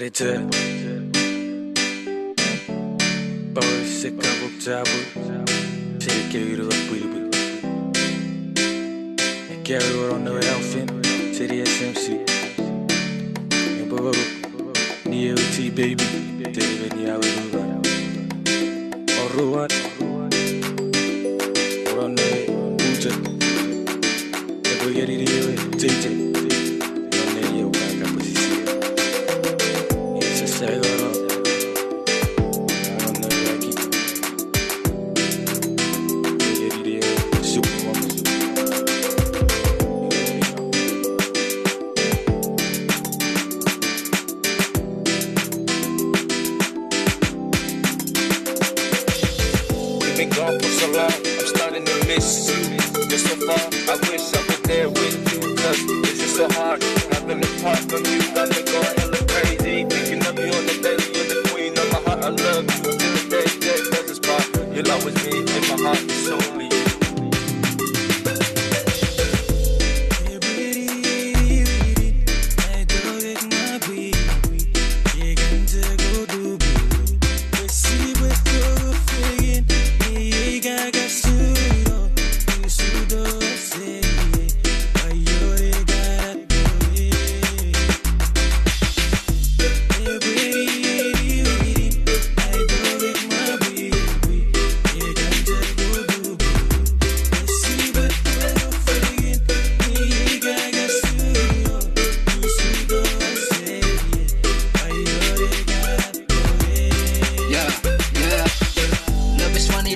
말이지 벌새까 복잡을 실게 위로가 부이부 Carry on the outfit City SMC Bobo Ni LT baby Deve ni aweruga Oruat Orane Uja Ego yeri riwe JJ None ye waka posisi It's a segoro Arone yaki Yeri riwe Superwoman Been gone for so long, I'm starting to miss you. Just so far, I wish I was there with you. Cause it's just so hard, having to part from you. Got me going hella crazy, thinking of you on the daily. You're the queen of my heart, I love you. Until the day that does us part, you'll always be in my heart, it's only you.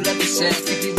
Love is sad,